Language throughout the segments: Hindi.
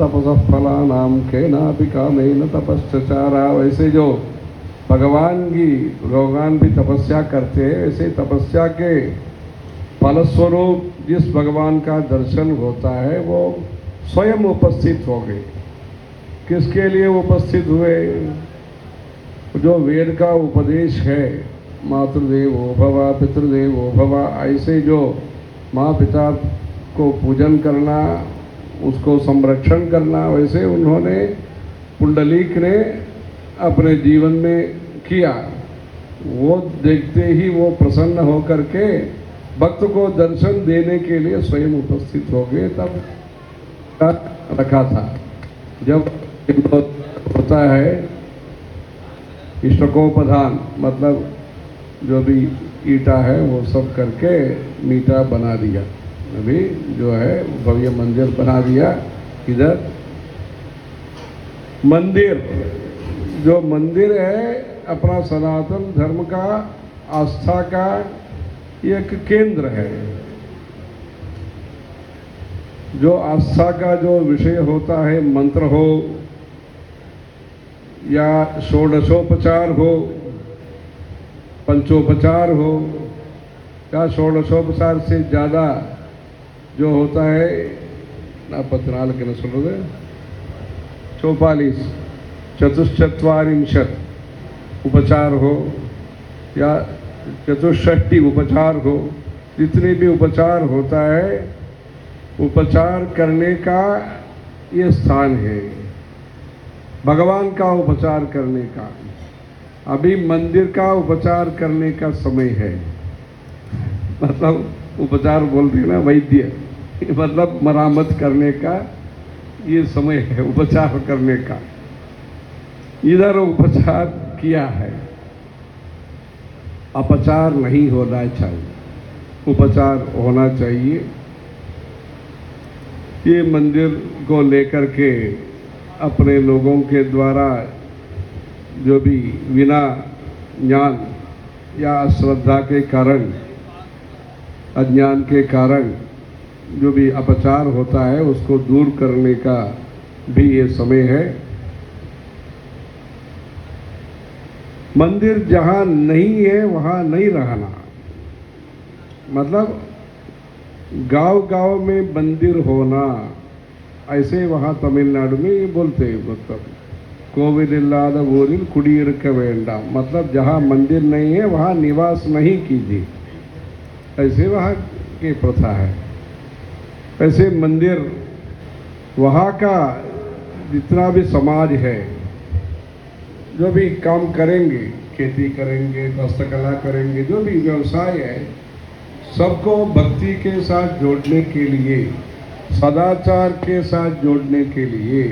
तपसः फलानां केनापि कामेन तपश्चचारा। वैसे जो भगवान भी तपस्या करते हैं, वैसे तपस्या के फलस्वरूप जिस भगवान का दर्शन होता है वो स्वयं उपस्थित हो गए। किसके लिए उपस्थित हुए? जो वेद का उपदेश है, मातृदेवो भव पितृदेवो भव, ऐसे जो माँ पिता को पूजन करना, उसको संरक्षण करना, वैसे उन्होंने पुंडलीक ने अपने जीवन में किया। वो देखते ही वो प्रसन्न होकर के भक्त को दर्शन देने के लिए स्वयं उपस्थित हो गए। तब रखा था जब होता है इष्टकोपधान, मतलब जो भी ईटा है वो सब करके मीठा बना दिया। अभी जो है भव्य मंदिर बना दिया। इधर मंदिर, जो मंदिर है अपना सनातन धर्म का आस्था का एक केंद्र है। जो आस्था का जो विषय होता है, मंत्र हो या षोडशोपचार हो, पंचोपचार हो या षोडशोपचार से ज़्यादा जो होता है ना, 44 चतुश्चत्वारिंशत् उपचार हो या चतुष्षष्टि उपचार हो, जितने भी उपचार होता है, उपचार करने का ये स्थान है, भगवान का उपचार करने का। अभी मंदिर का उपचार करने का समय है। मतलब उपचार बोल रही ना, वैद्य, मतलब मरामत करने का ये समय है, उपचार करने का। इधर उपचार किया है, अपचार नहीं होना चाहिए, उपचार होना चाहिए। ये मंदिर को लेकर के अपने लोगों के द्वारा जो भी बिना ज्ञान या अश्रद्धा के कारण, अज्ञान के कारण जो भी अपचार होता है, उसको दूर करने का भी ये समय है। मंदिर जहाँ नहीं है वहाँ नहीं रहना, मतलब गांव-गांव में मंदिर होना, ऐसे वहाँ तमिलनाडु में ये बोलते हैं, मतलब कोविल इल्लाद ऊरिल कुडियिरुक्क वेंडाम, मतलब जहाँ मंदिर नहीं है वहाँ निवास नहीं कीजिए, ऐसे वहाँ की प्रथा है। ऐसे मंदिर वहाँ का जितना भी समाज है, जो भी काम करेंगे, खेती करेंगे, हस्तकला करेंगे, जो भी व्यवसाय है, सबको भक्ति के साथ जोड़ने के लिए, सदाचार के साथ जोड़ने के लिए,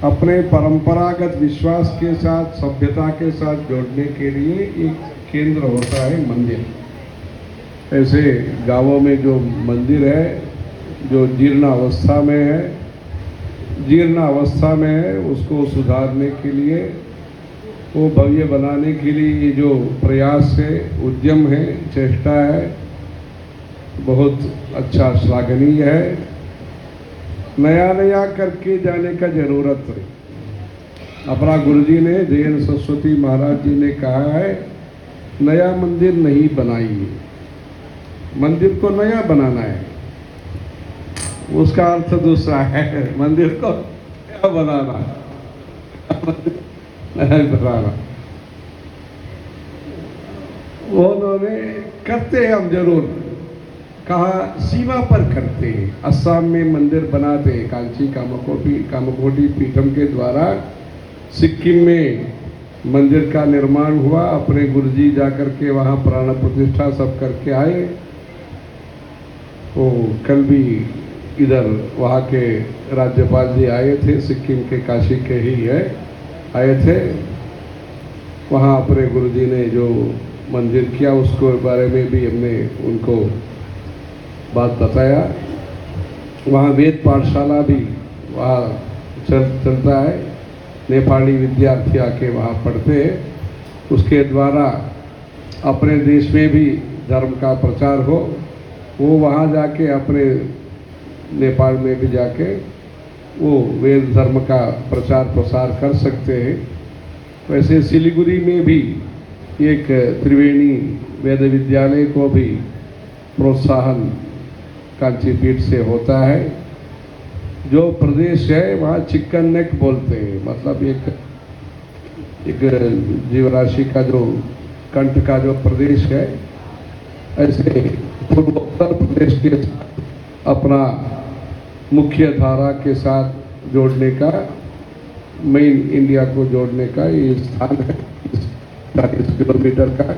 अपने परंपरागत विश्वास के साथ, सभ्यता के साथ जोड़ने के लिए एक केंद्र होता है मंदिर। ऐसे गांवों में जो मंदिर है, जो जीर्ण अवस्था में है, उसको सुधारने के लिए, वो भव्य बनाने के लिए ये जो प्रयास है, उद्यम है, चेष्टा है, बहुत अच्छा, श्लाघनीय है। नया नया करके जाने का जरूरत है। अपना गुरुजी ने, जैन सरस्वती महाराज जी ने कहा है, नया मंदिर नहीं बनाइए, मंदिर को नया बनाना है। उसका अर्थ दूसरा है, मंदिर को क्या बनाना, नहीं बनाना। उन्होंने करते हैं, हम जरूर कहा सीमा पर करते हैं। असम में मंदिर बनाते हैं, कांची कामकोटी पीठम के द्वारा सिक्किम में मंदिर का निर्माण हुआ। अपने गुरुजी जाकर के वहाँ प्राण प्रतिष्ठा सब करके आए। वो कल भी इधर वहाँ के राज्यपाल जी आए थे, सिक्किम के काशी के ही है, आए थे। वहाँ अपने गुरुजी ने जो मंदिर किया उसको बारे में भी हमने उनको बात बताया। वहाँ वेद पाठशाला भी वहाँ चलता है, नेपाली विद्यार्थी आके वहाँ पढ़ते हैं। उसके द्वारा अपने देश में भी धर्म का प्रचार हो। वो वहाँ जाके अपने नेपाल में भी जाके वो वेद धर्म का प्रचार प्रसार कर सकते हैं। वैसे सिलीगुड़ी में भी एक त्रिवेणी वेद विद्यालय को भी प्रोत्साहन कांची पीठ से होता है। जो प्रदेश है वहाँ चिकन नेक बोलते हैं, मतलब एक जीवराशि का जो कंठ का जो प्रदेश है, ऐसे पूर्वोत्तर प्रदेश के साथ अपना मुख्य धारा के साथ जोड़ने का, मेन इंडिया को जोड़ने का ये स्थान है। 40 किलोमीटर का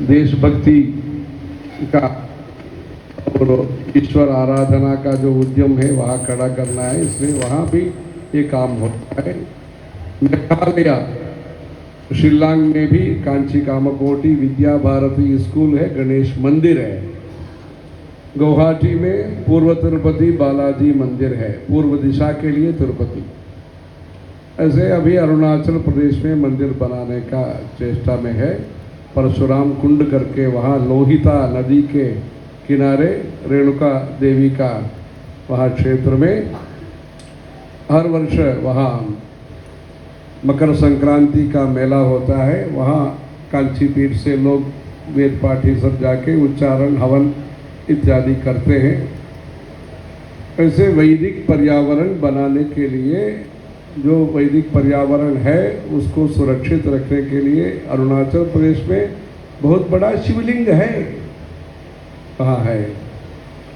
देशभक्ति का और ईश्वर आराधना का जो उद्यम है वहाँ खड़ा करना है, इसलिए वहाँ भी ये काम होता है। मेघालय शिल्लांग में भी कांची कामकोटी विद्या भारती स्कूल है, गणेश मंदिर है। गुवाहाटी में पूर्व तिरुपति बालाजी मंदिर है, पूर्व दिशा के लिए तिरुपति। ऐसे अभी अरुणाचल प्रदेश में मंदिर बनाने का चेष्टा में है। परशुराम कुंड करके वहाँ लोहिता नदी के किनारे रेणुका देवी का वहाँ क्षेत्र में हर वर्ष वहाँ मकर संक्रांति का मेला होता है। वहाँ कांची पीठ से लोग वेद पाठी सब जाके उच्चारण हवन इत्यादि करते हैं। ऐसे वैदिक पर्यावरण बनाने के लिए, जो वैदिक पर्यावरण है उसको सुरक्षित रखने के लिए अरुणाचल प्रदेश में बहुत बड़ा शिवलिंग है। कहाँ है?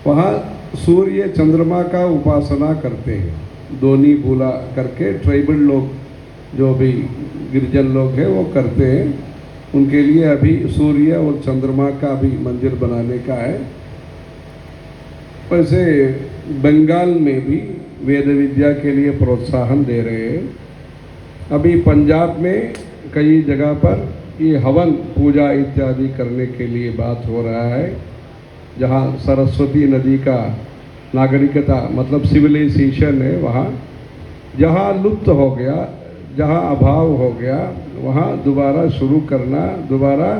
वहाँ सूर्य चंद्रमा का उपासना करते हैं। दोनी बूला करके ट्राइबल लोग, जो भी गिरिजन लोग हैं वो करते हैं। उनके लिए अभी सूर्य और चंद्रमा का भी मंदिर बनाने का है। वैसे बंगाल में भी वेद विद्या के लिए प्रोत्साहन दे रहे हैं। अभी पंजाब में कई जगह पर ये हवन पूजा इत्यादि करने के लिए बात हो रहा है। जहाँ सरस्वती नदी का नागरिकता मतलब सिविलाइजेशन है, वहाँ जहाँ लुप्त हो गया, जहाँ अभाव हो गया, वहाँ दोबारा शुरू करना, दोबारा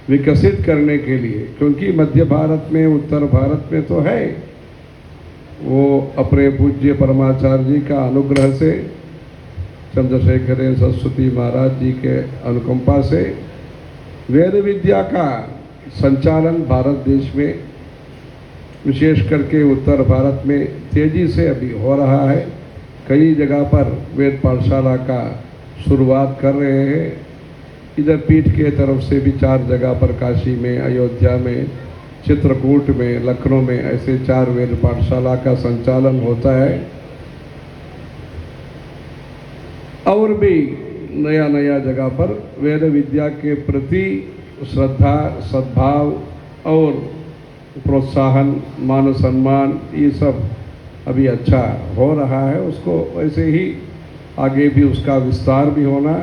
विकसित करने के लिए। क्योंकि मध्य भारत में, उत्तर भारत में तो है, वो अपने पूज्य परमाचार्य जी का अनुग्रह से, चंद्रशेखर सरस्वती महाराज जी के अनुकंपा से वेद विद्या का संचालन भारत देश में, विशेष करके उत्तर भारत में तेजी से अभी हो रहा है। कई जगह पर वेद पाठशाला का शुरुआत कर रहे हैं। इधर पीठ के तरफ से भी 4 जगह पर, काशी में, अयोध्या में, चित्रकूट में, लखनऊ में, ऐसे 4 वेद पाठशाला का संचालन होता है। और भी नया नया जगह पर वेद विद्या के प्रति श्रद्धा, सद्भाव और प्रोत्साहन, मान सम्मान, ये सब अभी अच्छा हो रहा है। उसको वैसे ही आगे भी उसका विस्तार भी होना,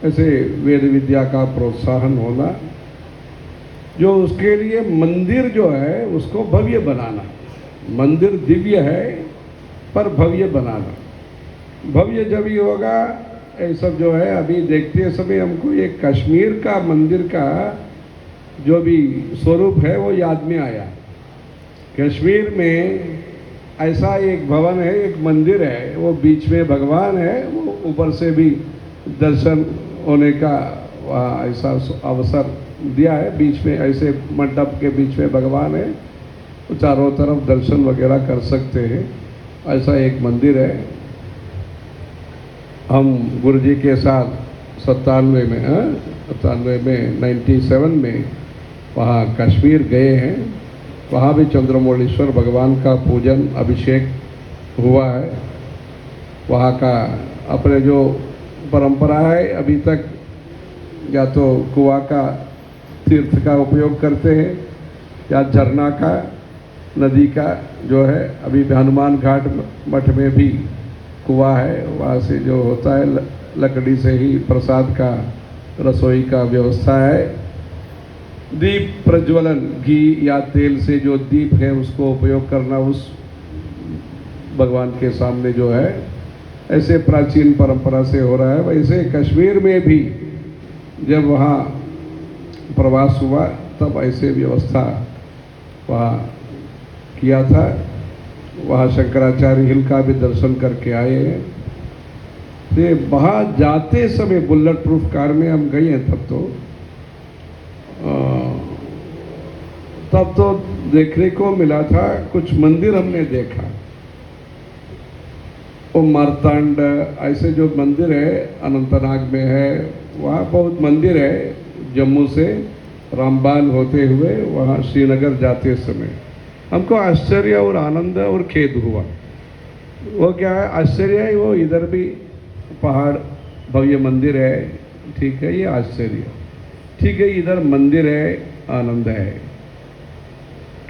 ऐसे वेद विद्या का प्रोत्साहन होना। जो उसके लिए मंदिर जो है उसको भव्य बनाना। मंदिर दिव्य है पर भव्य बनाना। भव्य जब ही होगा, ये सब जो है अभी देखते समय हमको एक कश्मीर का मंदिर का जो भी स्वरूप है वो याद में आया। कश्मीर में ऐसा एक भवन है, एक मंदिर है, वो बीच में भगवान है, वो ऊपर से भी दर्शन होने का वहाँ ऐसा अवसर दिया है। बीच में ऐसे मंडप के बीच में भगवान है, तो चारों तरफ दर्शन वगैरह कर सकते हैं। ऐसा एक मंदिर है। हम गुरु जी के साथ 97 में 97 में वहाँ कश्मीर गए हैं। वहाँ भी चंद्रमौलीश्वर भगवान का पूजन अभिषेक हुआ है। वहाँ का अपने जो परंपरा है, अभी तक या तो कुआं का तीर्थ का उपयोग करते हैं या झरना का, नदी का जो है। अभी हनुमान घाट मठ में भी कुआं है, वहाँ से जो होता है लकड़ी से ही प्रसाद का, रसोई का व्यवस्था है। दीप प्रज्वलन, घी या तेल से जो दीप है उसको उपयोग करना उस भगवान के सामने जो है, ऐसे प्राचीन परंपरा से हो रहा है। वैसे कश्मीर में भी जब वहाँ प्रवास हुआ तब ऐसे व्यवस्था वहाँ किया था। वहाँ शंकराचार्य हिल का भी दर्शन करके आए हैं। तो वहाँ जाते समय बुलेट प्रूफ कार में हम गए हैं, तब तो देखने को मिला था, कुछ मंदिर हमने देखा। वो मारतांड ऐसे जो मंदिर है अनंतनाग में है, वहाँ बहुत मंदिर है। जम्मू से रामबान होते हुए वहाँ श्रीनगर जाते समय हमको आश्चर्य और आनंद और खेद हुआ। वो क्या है, आश्चर्य है, वो इधर भी पहाड़ भव्य मंदिर है, ठीक है, ये आश्चर्य, ठीक है, इधर मंदिर है, आनंद है।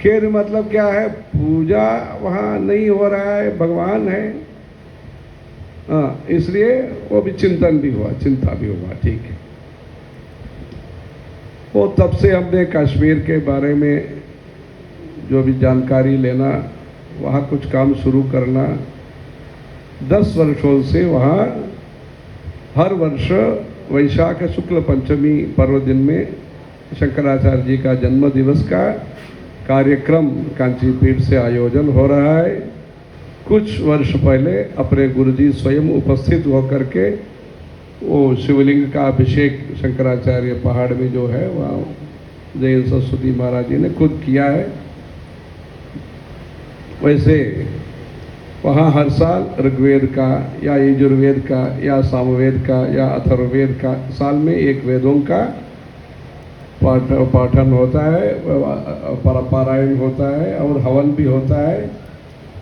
खेद मतलब क्या है, पूजा वहाँ नहीं हो रहा है, भगवान है, हाँ, इसलिए वो भी चिंतन भी हुआ, चिंता भी हुआ, ठीक है। वो तब से हमने कश्मीर के बारे में जो भी जानकारी लेना, वहाँ कुछ काम शुरू करना, 10 वर्षों से वहाँ हर वर्ष वैशाख शुक्ल पंचमी पर्व दिन में शंकराचार्य जी का जन्म दिवस का कार्यक्रम कांची पीठ से आयोजन हो रहा है। कुछ वर्ष पहले अपने गुरुजी स्वयं उपस्थित होकर के वो शिवलिंग का अभिषेक शंकराचार्य पहाड़ में जो है वहाँ जैन सरस्वती महाराज जी ने खुद किया है। वैसे वहाँ हर साल ऋग्वेद का या यजुर्वेद का या सामवेद का या अथर्ववेद का साल में एक वेदों का पाठन होता है, पारायण होता है और हवन भी होता है।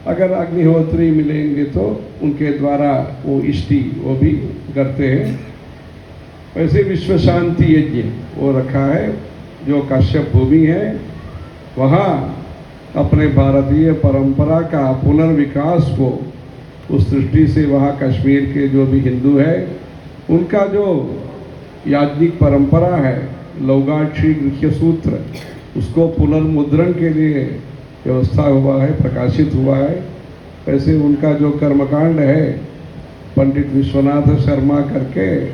अगर अग्निहोत्री मिलेंगे तो उनके द्वारा वो इष्टि वो भी करते हैं। वैसे विश्व शांति यज्ञ वो रखा है, जो काश्यप भूमि है, वहाँ अपने भारतीय परंपरा का पुनर्विकास को उस दृष्टि से वहाँ कश्मीर के जो भी हिंदू है उनका जो याज्ञिक परंपरा है, लौगाक्षी गृह्य सूत्र, उसको पुनर्मुद्रण के लिए व्यवस्था हुआ है, प्रकाशित हुआ है। वैसे उनका जो कर्मकांड है पंडित विश्वनाथ शर्मा करके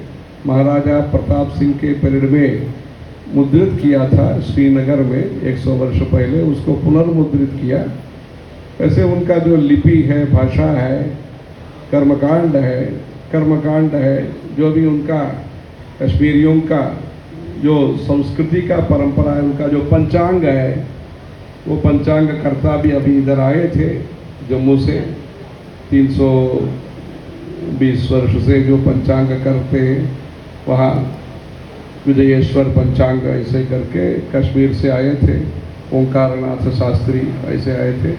महाराजा प्रताप सिंह के पीरियड में मुद्रित किया था श्रीनगर में 100 वर्ष पहले, उसको पुनर्मुद्रित किया। वैसे उनका जो लिपि है, भाषा है, कर्मकांड है, जो भी उनका कश्मीरियों का जो संस्कृति का परंपरा है, उनका जो पंचांग है, वो पंचांग कर्ता भी अभी इधर आए थे जम्मू से। 320 वर्ष से जो पंचांग करते हैं वहाँ विजयेश्वर पंचांग ऐसे करके कश्मीर से आए थे। ओंकारनाथ शास्त्री ऐसे आए थे।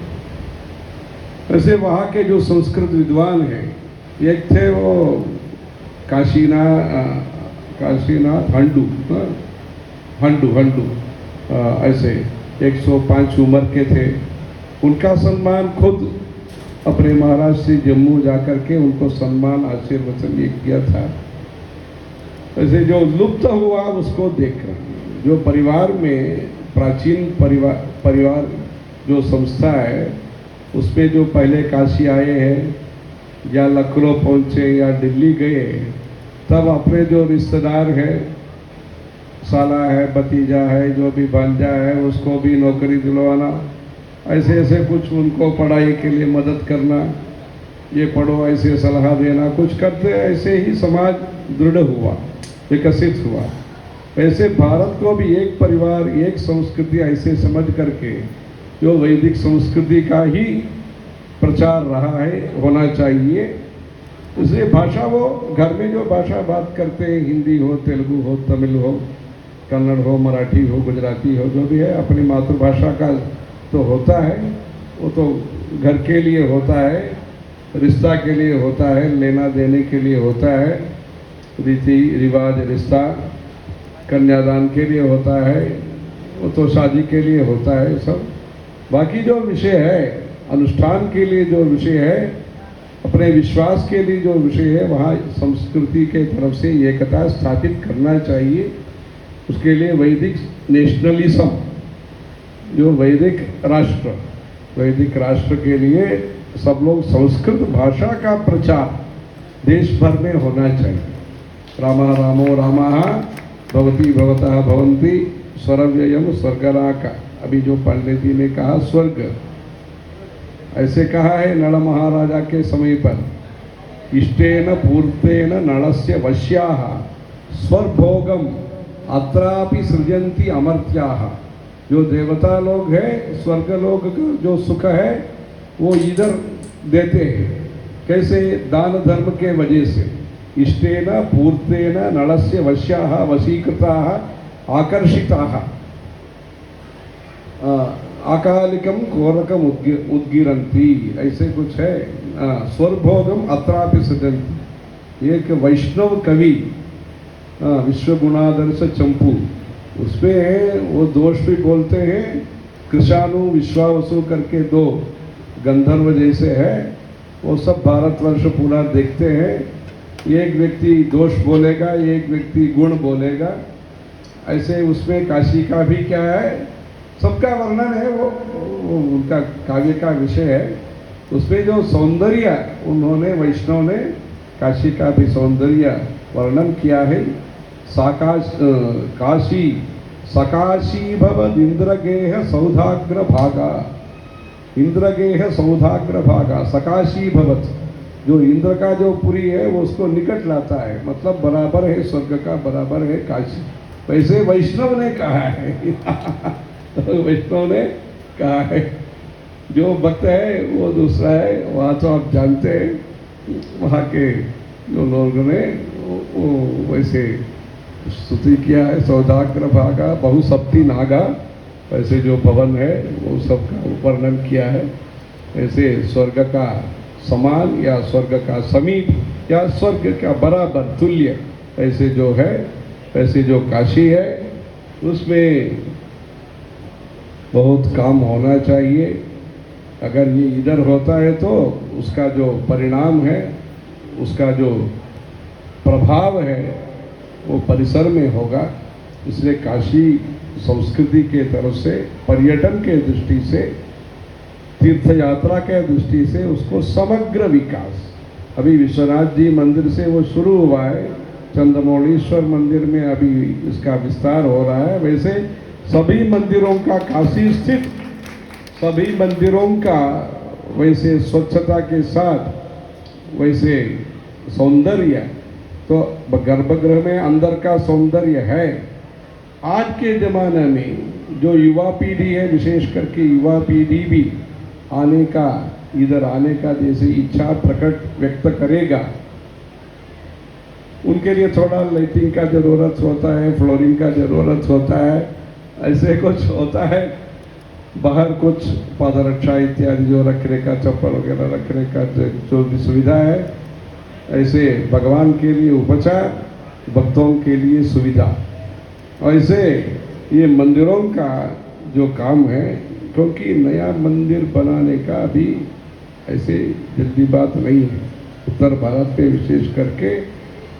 ऐसे वहाँ के जो संस्कृत विद्वान हैं, एक थे वो काशीनाथ हंडू ऐसे 105 उम्र के थे। उनका सम्मान खुद अपने महाराज से जम्मू जाकर के उनको सम्मान आशीर्वचन ये किया था। वैसे जो लुप्त हुआ उसको देख रहे हैं। जो परिवार में प्राचीन परिवार जो संस्था है, उसमें जो पहले काशी आए हैं या लखनऊ पहुँचे या दिल्ली गए, तब अपने जो रिश्तेदार है, साला है, भतीजा है, जो भी भांजा है, उसको भी नौकरी दिलवाना, ऐसे ऐसे कुछ उनको पढ़ाई के लिए मदद करना, ये पढ़ो ऐसे सलाह देना, कुछ करते ऐसे ही समाज दृढ़ हुआ, विकसित हुआ। वैसे भारत को भी एक परिवार, एक संस्कृति ऐसे समझ करके जो वैदिक संस्कृति का ही प्रचार रहा है, होना चाहिए। इसलिए भाषा, वो घर में जो भाषा बात करते हैं, हिंदी हो, तेलुगु हो, तमिल हो, कन्नड़ हो, मराठी हो, गुजराती हो, जो भी है, अपनी मातृभाषा का तो होता है, वो तो घर के लिए होता है, रिश्ता के लिए होता है, लेना देने के लिए होता है, रीति रिवाज रिश्ता कन्यादान के लिए होता है, वो तो शादी के लिए होता है सब। बाकी जो विषय है, अनुष्ठान के लिए जो विषय है, अपने विश्वास के लिए जो विषय है, वहाँ संस्कृति के तरफ से एकता स्थापित करना चाहिए। उसके लिए वैदिक नेशनलिज्म, जो वैदिक राष्ट्र के लिए सब लोग संस्कृत भाषा का प्रचार देश भर में होना चाहिए। रामा रामो रामाः भवती भवतः भवन्ति स्वर्गयम स्वर्गराका। अभी जो पंडित जी ने कहा स्वर्ग, ऐसे कहा है नल महाराजा के समय पर, इष्टेन पूर्तेन नलस्य वश्याः स्वरभोगम अत्रापि सृजन्ति अमर्त्याः। जो देवता लोग है, स्वर्ग लोग का जो सुख है वो इधर देते हैं। कैसे? दान धर्म के वजह से। इष्टेन पूर्तेन नलस्य वश्याः वशीकृताः आकर्षिताः अकालिकम कोरकम उद्गिरंती, ऐसे कुछ है। स्वरभोगम अत्रापि सृजन्ति। एक वैष्णव कवि विश्वगुणादर्श चंपू, उसमें वो दोष भी बोलते हैं। कृषाणु विश्वावसु करके दो गंधर्व जैसे है, वो सब भारतवर्ष पूरा देखते हैं। एक व्यक्ति दोष बोलेगा, एक व्यक्ति गुण बोलेगा। ऐसे उसमें काशी का भी क्या है, सबका वर्णन है, वो उनका काव्य का विषय है। उसमें जो सौंदर्य उन्होंने, वैष्णव ने काशी का भी सौंदर्य वर्णन किया है। काशी सकाशी भवद इंद्रगेह सौधाग्र भागा, इंद्रगेह सौधाग्र भागा सकाशी भवत। जो इंद्र का जो पुरी है वो उसको निकट लाता है, मतलब बराबर है स्वर्ग का, बराबर है काशी। वैसे वैष्णव ने कहा है वैष्णव ने कहा है। जो भक्त है वो दूसरा है, वहाँ तो आप जानते हैं वहाँ के जो लोगों ने वो वैसे स्तुति किया है। सौदाग्र भागा बहुसप्ती नागा, ऐसे जो भवन है वो सबका वर्णन किया है। ऐसे स्वर्ग का समान या स्वर्ग का समीप या स्वर्ग का बराबर तुल्य ऐसे जो है, ऐसे जो काशी है उसमें बहुत काम होना चाहिए। अगर ये इधर होता है तो उसका जो परिणाम है, उसका जो प्रभाव है वो परिसर में होगा। इसलिए काशी संस्कृति के तरफ से, पर्यटन के दृष्टि से, तीर्थ यात्रा के दृष्टि से उसको समग्र विकास। अभी विश्वनाथ जी मंदिर से वो शुरू हुआ है, चंद्रमौलीश्वर मंदिर में अभी इसका विस्तार हो रहा है। वैसे सभी मंदिरों का, काशी स्थित सभी मंदिरों का वैसे स्वच्छता के साथ वैसे सौंदर्य, तो गर्भगृह में अंदर का सौंदर्य है। आज के ज़माने में जो युवा पीढ़ी है, विशेष करके युवा पीढ़ी भी आने का, इधर आने का जैसे इच्छा प्रकट व्यक्त करेगा, उनके लिए थोड़ा लाइटिंग का ज़रूरत होता है, फ्लोरिंग का ज़रूरत होता है, ऐसे कुछ होता है। बाहर कुछ पादरक्षा इत्यादि जो रखने का, चप्पल वगैरह रखने का जो भी सुविधा है, ऐसे भगवान के लिए उपचार, भक्तों के लिए सुविधा। ऐसे ये मंदिरों का जो काम है, क्योंकि नया मंदिर बनाने का भी ऐसे जल्दी बात नहीं है। उत्तर भारत में विशेष करके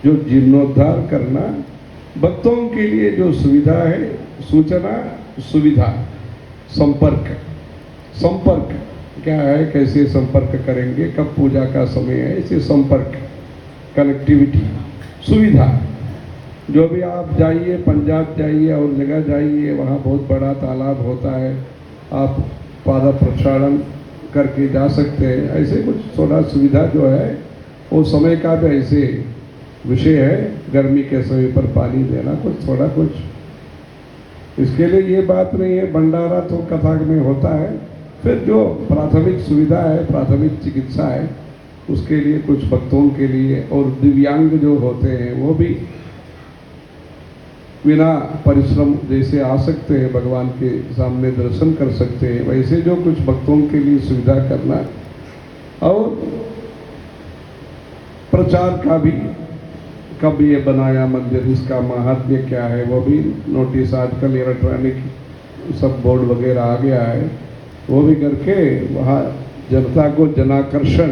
जो जीर्णोद्धार करना, भक्तों के लिए जो सुविधा है, सूचना सुविधा, संपर्क क्या है, कैसे संपर्क करेंगे, कब पूजा का समय है, ऐसे संपर्क, कनेक्टिविटी, सुविधा। जो भी आप जाइए, पंजाब जाइए और जगह जाइए, वहाँ बहुत बड़ा तालाब होता है, आप पाद प्रक्षालन करके जा सकते हैं। ऐसे कुछ थोड़ा सुविधा जो है वो समय का भी ऐसे विषय है। गर्मी के समय पर पानी देना कुछ थोड़ा कुछ, इसके लिए ये बात नहीं है। भंडारा तो कथा में होता है। फिर जो प्राथमिक सुविधा है, प्राथमिक चिकित्सा है, उसके लिए कुछ भक्तों के लिए, और दिव्यांग जो होते हैं वो भी बिना परिश्रम जैसे आ सकते हैं, भगवान के सामने दर्शन कर सकते हैं। वैसे जो कुछ भक्तों के लिए सुविधा करना, और प्रचार का भी, कब ये बनाया मंदिर, इसका महात्म्य क्या है, वो भी नोटिस, आजकल इलेक्ट्रॉनिक सब बोर्ड वगैरह आ गया है, वो भी करके वहाँ जनता को जनाकर्षण,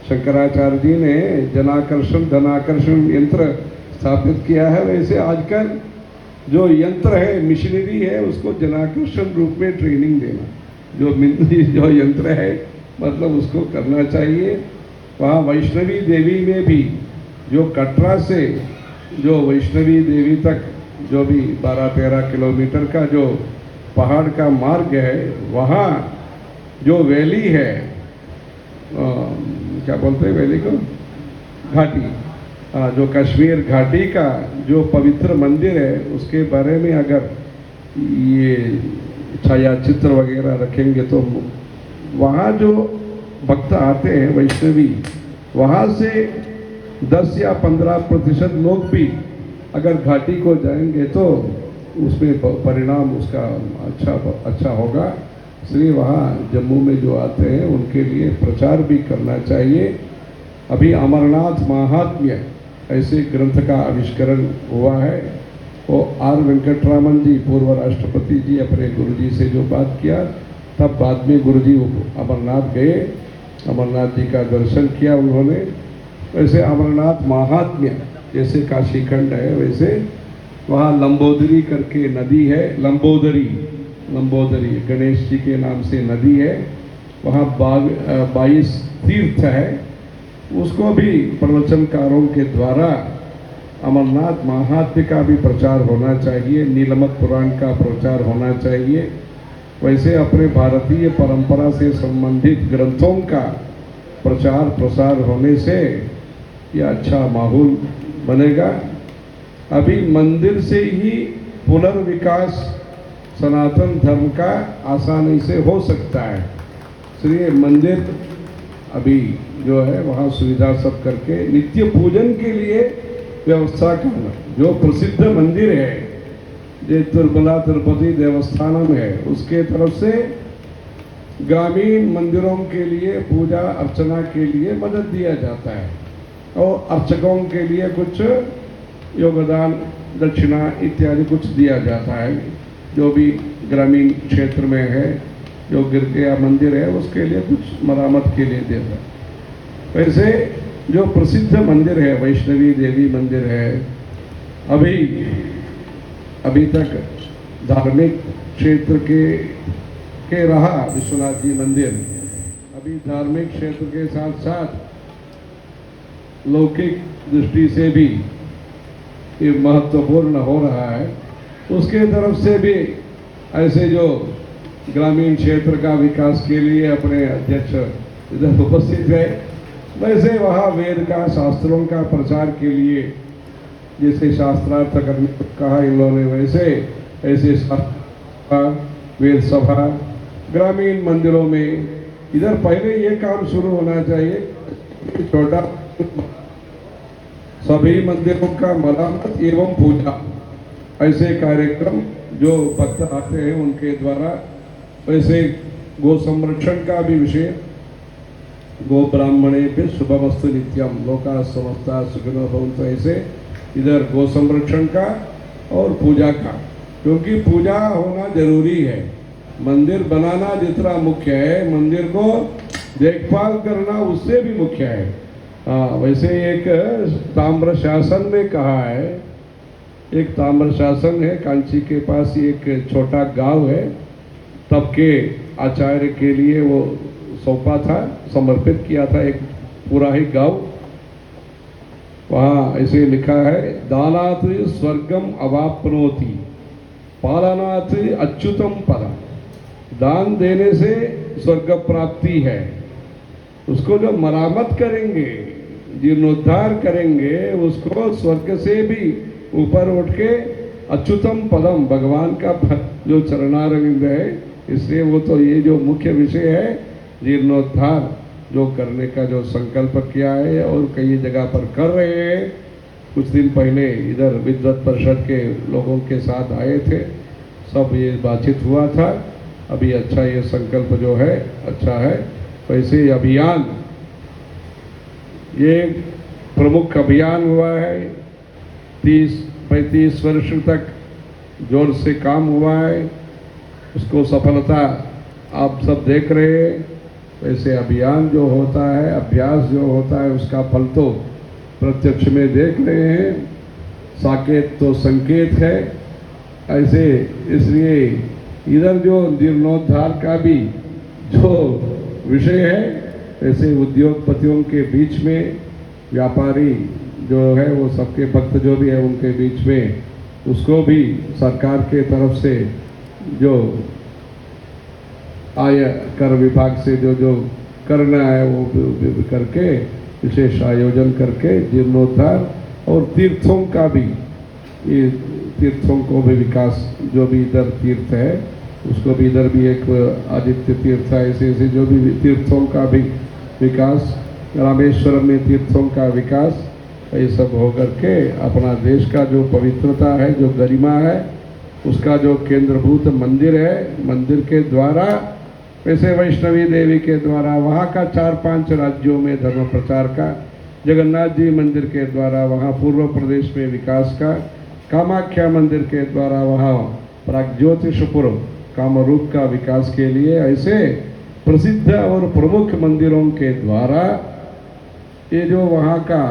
शंकराचार्य जी ने जनाकर्षण धनाकर्षण यंत्र स्थापित किया है। वैसे आजकल जो यंत्र है, मिशनरी है, उसको जनाकर्षण रूप में ट्रेनिंग देना, जो यंत्र है मतलब उसको करना चाहिए। वहाँ वैष्णवी देवी में भी, जो कटरा से जो वैष्णवी देवी तक जो भी 12-13 किलोमीटर का जो पहाड़ का मार्ग है, वहाँ जो वैली है क्या बोलते हैं वैली को, घाटी, जो कश्मीर घाटी का जो पवित्र मंदिर है उसके बारे में अगर ये छायाचित्र वगैरह रखेंगे तो वहाँ जो भक्त आते हैं वैष्णवी, वहाँ से 10 या 15% लोग भी अगर घाटी को जाएंगे तो उसमें परिणाम उसका अच्छा होगा। इसलिए वहाँ जम्मू में जो आते हैं उनके लिए प्रचार भी करना चाहिए। अभी अमरनाथ महात्म्य ऐसे ग्रंथ का आविष्करण हुआ है। वो आर वेंकटरामन जी पूर्व राष्ट्रपति जी अपने गुरुजी से जो बात किया, तब बाद में गुरुजी अमरनाथ गए, अमरनाथ जी का दर्शन किया उन्होंने। वैसे अमरनाथ महात्म्य जैसे काशीखंड है वैसे वहाँ लंबोदरी करके नदी है, लंबोदरी गणेश जी के नाम से नदी है। वहाँ 22 तीर्थ है। उसको भी प्रवचनकारों के द्वारा अमरनाथ महात्म्य का भी प्रचार होना चाहिए, नीलमत पुराण का प्रचार होना चाहिए। वैसे अपने भारतीय परंपरा से संबंधित ग्रंथों का प्रचार प्रसार होने से यह अच्छा माहौल बनेगा। अभी मंदिर से ही पुनर्विकास सनातन धर्म का आसानी से हो सकता है। इसलिए मंदिर अभी जो है वहाँ सुविधा सब करके नित्य पूजन के लिए व्यवस्था करना। जो प्रसिद्ध मंदिर है जो तिरुमला तिरुपति देवस्थानम है, उसके तरफ से ग्रामीण मंदिरों के लिए पूजा अर्चना के लिए मदद दिया जाता है और अर्चकों के लिए कुछ योगदान दक्षिणा इत्यादि कुछ दिया जाता है। जो भी ग्रामीण क्षेत्र में है, जो गिर गया मंदिर है, उसके लिए कुछ मरामत के लिए देता है। वैसे जो प्रसिद्ध मंदिर है, वैष्णवी देवी मंदिर है, अभी तक धार्मिक क्षेत्र के रहा विश्वनाथ जी मंदिर। अभी धार्मिक क्षेत्र के साथ साथ लौकिक दृष्टि से भी ये महत्वपूर्ण हो रहा है। उसके तरफ से भी ऐसे जो ग्रामीण क्षेत्र का विकास के लिए अपने अध्यक्ष इधर उपस्थित है, वैसे वहाँ वेद का शास्त्रों का प्रचार के लिए जैसे शास्त्रार्थ करने कहा इन लोगों ने, वैसे ऐसे वेद सभा ग्रामीण मंदिरों में इधर पहले ये काम शुरू होना चाहिए। छोटा सभी मंदिरों का मरम्मत एवं पूजा, ऐसे कार्यक्रम जो भक्त आते हैं उनके द्वारा। वैसे गो संरक्षण का भी विषय, गो ब्राह्मणे पे शुभमस्तु नित्यम लोका समस्ता सुखिनो भवन्तु, ऐसे इधर गो संरक्षण का और पूजा का, क्योंकि पूजा होना जरूरी है। मंदिर बनाना जितना मुख्य है, मंदिर को देखभाल करना उससे भी मुख्य है। वैसे एक ताम्र शासन में कहा है, एक ताम्र शासन है कांची के पास, एक छोटा गांव है, तब के आचार्य के लिए वो सौंपा था, समर्पित किया था एक पूरा ही गांव। वहाँ ऐसे लिखा है, दानात् स्वर्गम अवाप्नोति पालनात् अच्युतम पदम। दान देने से स्वर्ग प्राप्ति है। उसको जो मरामत करेंगे, जीर्णोद्धार करेंगे, उसको स्वर्ग से भी ऊपर उठ के अच्युतम पदम, भगवान का जो चरणारविंद है, इसलिए वो तो ये जो मुख्य विषय है जीर्णोद्धार जो करने का जो संकल्प किया है और कई जगह पर कर रहे हैं। कुछ दिन पहले इधर विद्वत परिषद के लोगों के साथ आए थे, सब ये बातचीत हुआ था। अभी अच्छा ये संकल्प जो है अच्छा है। वैसे अभियान, ये प्रमुख अभियान हुआ है, 30-35 वर्ष तक जोर से काम हुआ है, उसको सफलता आप सब देख रहे हैं। वैसे अभियान जो होता है, अभ्यास जो होता है, उसका फल तो प्रत्यक्ष में देख रहे हैं। साकेत तो संकेत है। ऐसे इसलिए इधर जो जीर्णोद्धार का भी जो विषय है, ऐसे उद्योगपतियों के बीच में, व्यापारी जो है वो सबके भक्त जो भी है उनके बीच में, उसको भी सरकार के तरफ से जो आय कर विभाग से जो करना है वो भी करके विशेष आयोजन करके जीर्णोद्धार और तीर्थों का भी, ये तीर्थों को भी विकास, जो भी इधर तीर्थ है उसको भी इधर भी एक आदित्य तीर्थ है, ऐसे ऐसे जो भी तीर्थों का भी विकास, रामेश्वरम में तीर्थों का विकास, ये सब हो करके अपना देश का जो पवित्रता है, जो गरिमा है, उसका जो केंद्रभूत मंदिर है, मंदिर के द्वारा वैसे वैष्णवी देवी के द्वारा वहाँ का 4-5 राज्यों में धर्म प्रचार का, जगन्नाथ जी मंदिर के द्वारा वहाँ पूर्व प्रदेश में विकास का, कामाख्या मंदिर के द्वारा वहाँ प्राग्ज्योतिषपुर कामरूप का विकास के लिए, ऐसे प्रसिद्ध और प्रमुख मंदिरों के द्वारा ये जो वहाँ का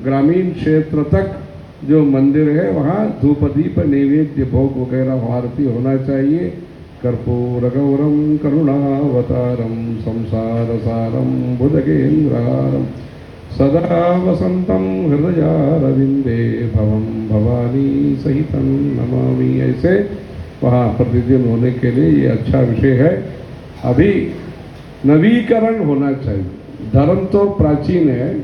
ग्रामीण क्षेत्र तक जो मंदिर है वहाँ धूप दीप नैवेद्य भोग वगैरह आरती होना चाहिए। कर्पूर गौरम करुणावतारम संसार सारम बुधगेन्द्रहारम सदा वसंतम हृदयारविंदे भवम भवानी सहितं नमामि। ऐसे वहाँ प्रतिदिन होने के लिए ये अच्छा विषय है। अभी नवीकरण होना चाहिए, धर्म तो प्राचीन है,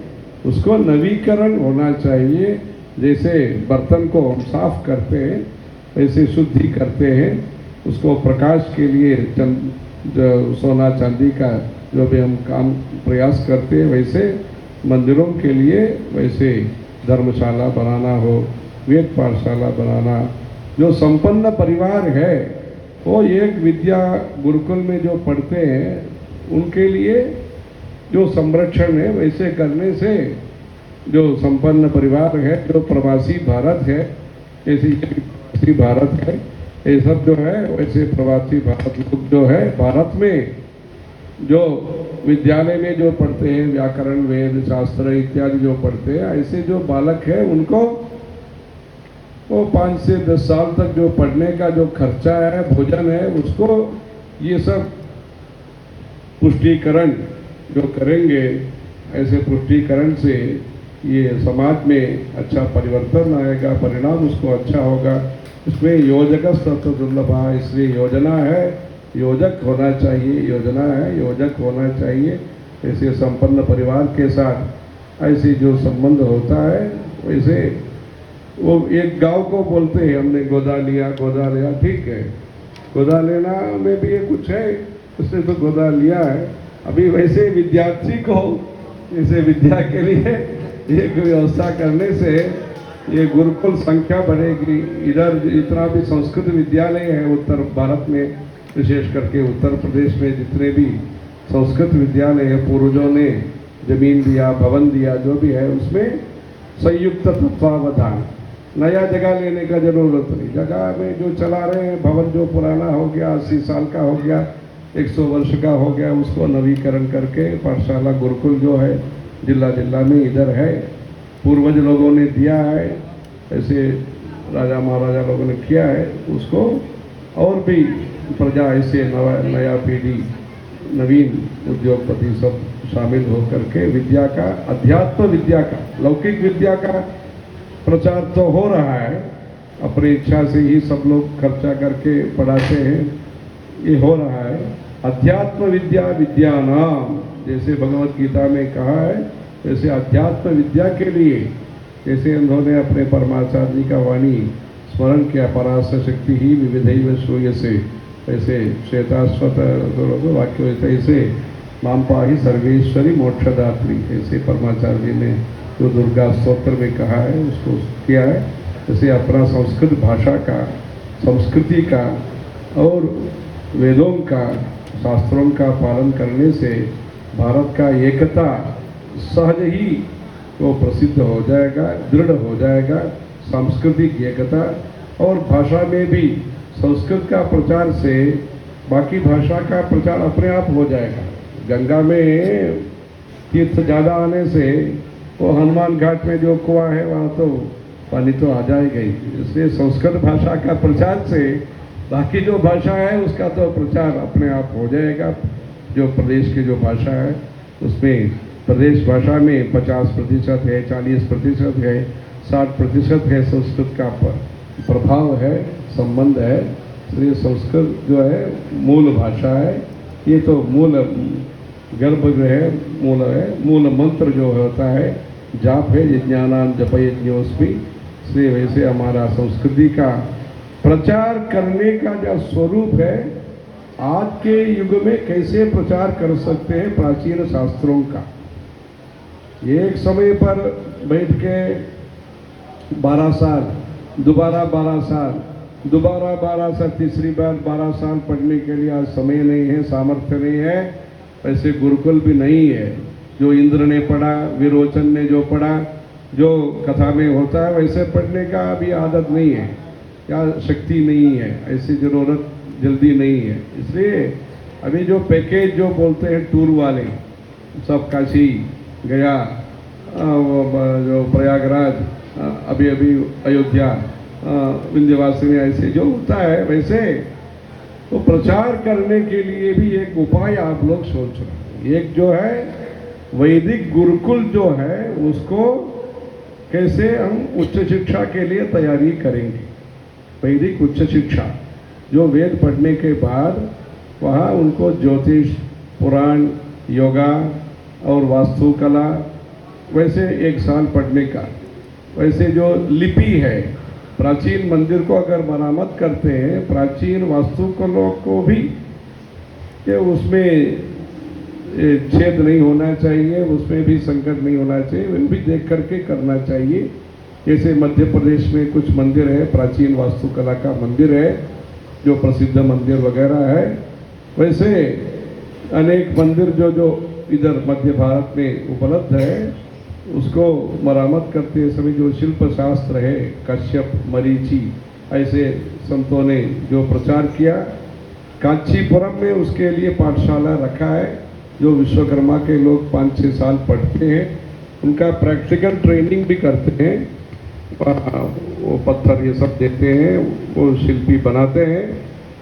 उसको नवीकरण होना चाहिए। जैसे बर्तन को हम साफ करते हैं वैसे शुद्धि करते हैं, उसको प्रकाश के लिए सोना चांदी का जो भी हम काम प्रयास करते हैं, वैसे मंदिरों के लिए वैसे धर्मशाला बनाना हो, वेद पाठशाला बनाना। जो संपन्न परिवार है वो एक विद्या गुरुकुल में जो पढ़ते हैं उनके लिए जो संरक्षण है वैसे करने से जो संपन्न परिवार है, जो प्रवासी भारत है, ऐसी प्रवासी भारत है, ये सब जो है वैसे प्रवासी भारत लोग जो है भारत में जो विद्यालय में जो पढ़ते हैं, व्याकरण वेद शास्त्र इत्यादि जो पढ़ते हैं, ऐसे जो बालक है उनको वो 5 से 10 साल तक जो पढ़ने का जो खर्चा है, भोजन है, उसको ये सब पुष्टिकरण जो करेंगे, ऐसे पुष्टिकरण से ये समाज में अच्छा परिवर्तन आएगा, परिणाम उसको अच्छा होगा। इसमें योजक तत्व दुर्लभ, इसलिए योजना है, योजक होना चाहिए, योजना है, योजक होना चाहिए। ऐसे संपन्न परिवार के साथ ऐसे जो संबंध होता है वैसे वो एक गांव को बोलते हैं हमने गोदा लिया, गोदा लिया, ठीक है, गोदा लेना में भी ये कुछ है, उसने तो गोदा लिया है। अभी वैसे विद्यार्थी को जैसे विद्या के लिए एक व्यवस्था करने से ये गुरुकुल संख्या बढ़ेगी। इधर इतना भी संस्कृत विद्यालय है उत्तर भारत में, विशेष करके उत्तर प्रदेश में जितने भी संस्कृत विद्यालय है, पूर्वजों ने जमीन दिया, भवन दिया, जो भी है उसमें संयुक्त तत्वावधान, नया जगह लेने का जरूरत नहीं। जगह में जो चला रहे हैं, भवन जो पुराना हो गया, 80 साल का हो गया, 100 वर्ष का हो गया, उसको नवीकरण करके पाठशाला गुरुकुल जो है जिला जिला में इधर है, पूर्वज लोगों ने दिया है, ऐसे राजा महाराजा लोगों ने किया है, उसको और भी प्रजा ऐसे नया पीढ़ी, नवीन उद्योगपति सब शामिल होकर के विद्या का, अध्यात्म विद्या का, लौकिक विद्या का प्रचार तो हो रहा है, अपनी इच्छा से ही सब लोग खर्चा करके पढ़ाते हैं, ये हो रहा है। अध्यात्म विद्या विद्यानाम, जैसे भगवत गीता में कहा है, वैसे अध्यात्म विद्या के लिए जैसे उन्होंने अपने परमाचार्य जी का वाणी स्मरण किया, पराशर शक्ति ही विविधैव श्रूयसे, ऐसे श्वेताश्वत वाक्य ऐसे माम पाहि सर्वेश्वरी मोक्षदात्री, ऐसे परमाचार्य जी ने जो दुर्गा स्तोत्र में कहा है उसको किया है। जैसे अपना संस्कृत भाषा का, संस्कृति का और वेदों का, शास्त्रों का पालन करने से भारत का एकता सहज ही वो प्रसिद्ध हो जाएगा, दृढ़ हो जाएगा, सांस्कृतिक एकता। और भाषा में भी संस्कृत का प्रचार से बाकी भाषा का प्रचार अपने आप हो जाएगा। गंगा में तीर्थ ज़्यादा आने से वो हनुमान घाट में जो कुआं है वहाँ तो पानी तो आ जाएगा ही। इसलिए संस्कृत भाषा का प्रचार से बाकी जो भाषा है उसका तो प्रचार अपने आप हो जाएगा। जो प्रदेश की जो भाषा है उसमें प्रदेश भाषा में 50% है, 40% है, 60% है संस्कृत का प्रभाव है, संबंध है। इसलिए संस्कृत जो है मूल भाषा है, ये तो मूल गर्भगृह मूल है, मूल मंत्र जो होता है जाप है, यज्ञानाम जप यज्ञोस्मि। इसलिए वैसे हमारा संस्कृति का प्रचार करने का जो स्वरूप है, आज के युग में कैसे प्रचार कर सकते हैं प्राचीन शास्त्रों का। एक समय पर बैठ के 12 साल, दोबारा 12 साल, दोबारा 12 साल, तीसरी बार 12 साल पढ़ने के लिए आज समय नहीं है, सामर्थ्य नहीं है। वैसे गुरुकुल भी नहीं है। जो इंद्र ने पढ़ा, विरोचन ने जो पढ़ा, जो कथा में होता है वैसे पढ़ने का अभी आदत नहीं है या शक्ति नहीं है, ऐसी ज़रूरत जल्दी नहीं है। इसलिए अभी जो पैकेज जो बोलते हैं टूर वाले, सब काशी गया, जो प्रयागराज, अभी अभी अयोध्या, विंध्यवासिनी, ऐसे जो होता है वैसे तो प्रचार करने के लिए भी एक उपाय आप लोग सोच रहे हैं। एक जो है वैदिक गुरुकुल जो है उसको कैसे हम उच्च शिक्षा के लिए तैयारी करेंगे। वैदिक उच्च शिक्षा जो वेद पढ़ने के बाद वहाँ उनको ज्योतिष, पुराण, योगा और वास्तुकला वैसे 1 साल पढ़ने का। वैसे जो लिपि है, प्राचीन मंदिर को अगर मरामत करते हैं, प्राचीन वास्तुकला को भी कि उसमें छेद नहीं होना चाहिए, उसमें भी संकट नहीं होना चाहिए, वो भी देख करके करना चाहिए। जैसे मध्य प्रदेश में कुछ मंदिर है, प्राचीन वास्तुकला का मंदिर है, जो प्रसिद्ध मंदिर वगैरह है। वैसे अनेक मंदिर जो इधर मध्य भारत में उपलब्ध है, उसको मरामत करते समय जो शिल्प शास्त्र है, कश्यप, मरीचि, ऐसे संतों ने जो प्रचार किया। कांचीपुरम में उसके लिए पाठशाला रखा है, जो विश्वकर्मा के लोग 5-6 साल पढ़ते हैं, उनका प्रैक्टिकल ट्रेनिंग भी करते हैं। वो पत्थर ये सब देते हैं, वो शिल्पी बनाते हैं।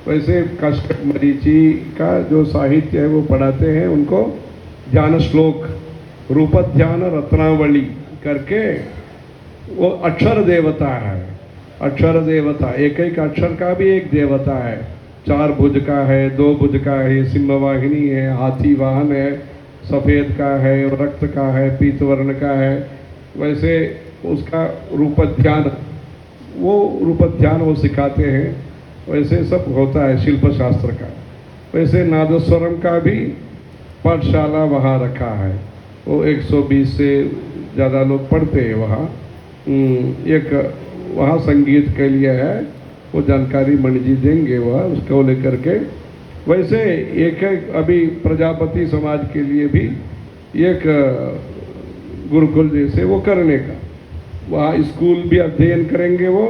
वैसे कश्यप, मरीचि का जो साहित्य है वो पढ़ाते हैं उनको। ध्यान श्लोक, रूप ध्यान रत्नावली करके, वो अक्षर देवता है। अक्षर देवता, एक एक अक्षर का भी एक देवता है। 4 भुज का है, 2 भुज का है, सिंहवाहिनी है, हाथी वाहन है, सफ़ेद का है, रक्त का है, पीत वर्ण का है। वैसे उसका रूप ध्यान, वो रूप ध्यान वो सिखाते हैं। वैसे सब होता है शिल्प शास्त्र का। वैसे नादस्वरम का भी पाठशाला वहाँ रखा है, वो 120 से ज़्यादा लोग पढ़ते हैं वहाँ। एक वहाँ संगीत के लिए है, वो जानकारी मणि जी देंगे वह, उसको लेकर के। वैसे एक अभी प्रजापति समाज के लिए भी एक गुरुकुल जैसे वो करने का, वहाँ स्कूल भी अध्ययन करेंगे वो।